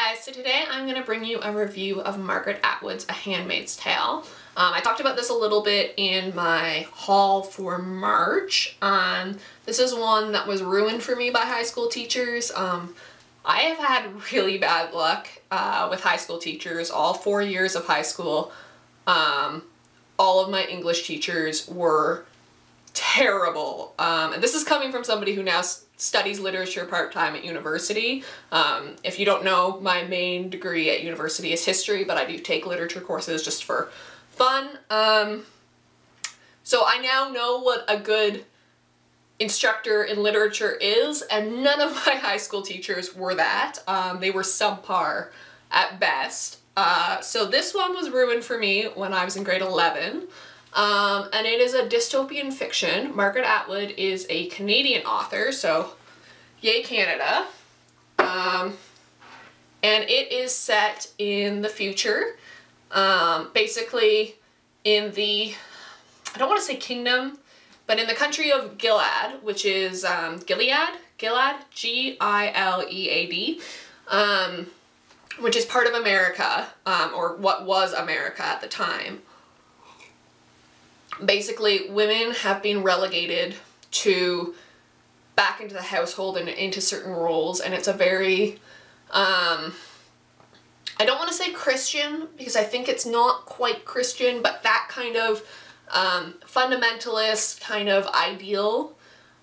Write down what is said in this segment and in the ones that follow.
Hi guys, so today I'm going to bring you a review of Margaret Atwood's A Handmaid's Tale. I talked about this a little bit in my haul for March. This is one that was ruined for me by high school teachers. I have had really bad luck with high school teachers. All 4 years of high school, all of my English teachers were terrible. And this is coming from somebody who now studies literature part-time at university. If you don't know, my main degree at university is history, but I do take literature courses just for fun. So I now know what a good instructor in literature is, and none of my high school teachers were that. They were subpar at best. So this one was ruined for me when I was in grade 11. And it is a dystopian fiction. Margaret Atwood is a Canadian author, so yay Canada. And it is set in the future, basically in the, I don't want to say kingdom, but in the country of Gilead, which is Gilead, G-I-L-E-A-D, which is part of America, or what was America at the time. Basically, women have been relegated back into the household and into certain roles, and it's a very, I don't want to say Christian, because I think it's not quite Christian, but that kind of fundamentalist kind of ideal.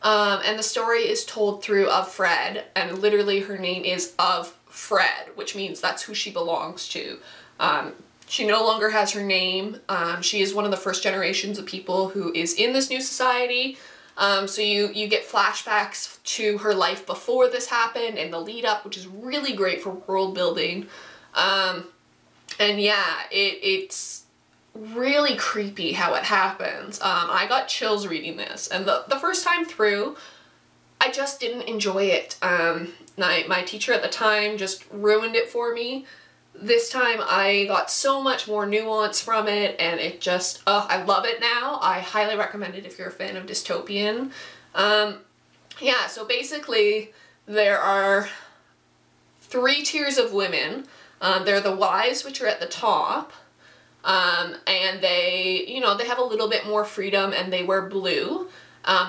And the story is told through Of Fred, and literally her name is Of Fred, which means that's who she belongs to. She no longer has her name. She is one of the first generations of people who is in this new society. So you get flashbacks to her life before this happened and the lead up, which is really great for world building. And yeah, it's really creepy how it happens. I got chills reading this, and the first time through, I just didn't enjoy it. My teacher at the time just ruined it for me. This time I got so much more nuance from it, and it just, I love it now. I highly recommend it if you're a fan of dystopian. Yeah, so basically there are 3 tiers of women. They're the wives, which are at the top, and they, you know, they have a little bit more freedom and they wear blue.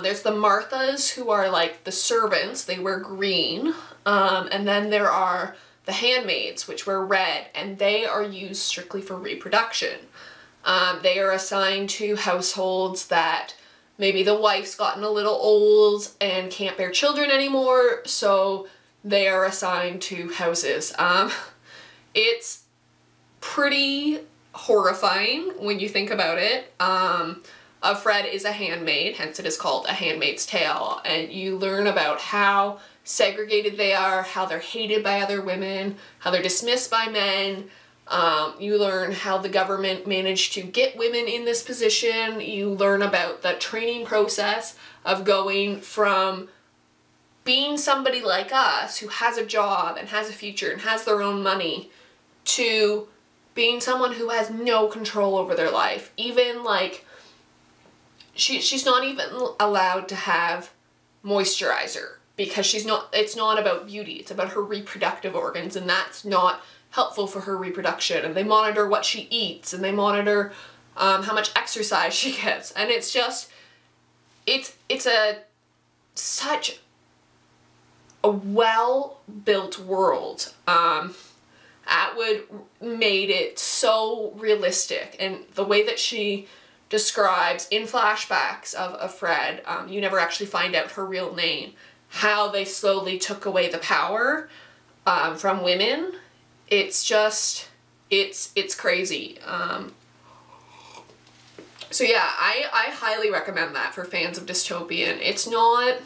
There's the Marthas, who are like the servants, they wear green, and then there are the handmaids, which wear red, and they are used strictly for reproduction. They are assigned to households that maybe the wife's gotten a little old and can't bear children anymore, so they are assigned to houses. It's pretty horrifying when you think about it. Fred is a handmaid, hence it is called A Handmaid's Tale, and you learn about how segregated they are, how they're hated by other women, how they're dismissed by men. You learn how the government managed to get women in this position. You learn about the training process of going from being somebody like us who has a job and has a future and has their own money to being someone who has no control over their life. Even like, she's not even allowed to have moisturizer, because it's not about beauty, it's about her reproductive organs, and that's not helpful for her reproduction. And they monitor what she eats, and they monitor how much exercise she gets, and it's just, it's such a well-built world. Atwood made it so realistic, and the way that she describes in flashbacks of Fred, you never actually find out her real name, how they slowly took away the power from women. It's just, it's crazy. So yeah, I highly recommend that for fans of dystopian. It's not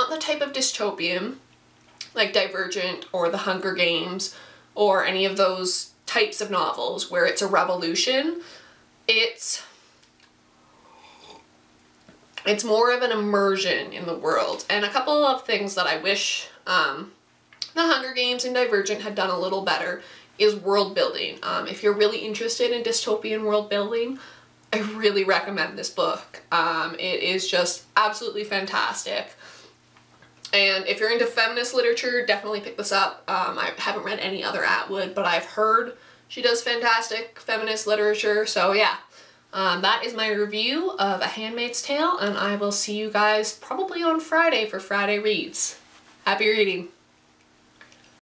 the type of dystopian like Divergent or The Hunger Games or any of those types of novels where it's a revolution. It's more of an immersion in the world. And a couple of things that I wish The Hunger Games and Divergent had done a little better is world building. If you're really interested in dystopian world building, I really recommend this book. It is just absolutely fantastic. And if you're into feminist literature, definitely pick this up. I haven't read any other Atwood, but I've heard she does fantastic feminist literature, so yeah. That is my review of A Handmaid's Tale, and I will see you guys probably on Friday for Friday Reads. Happy reading!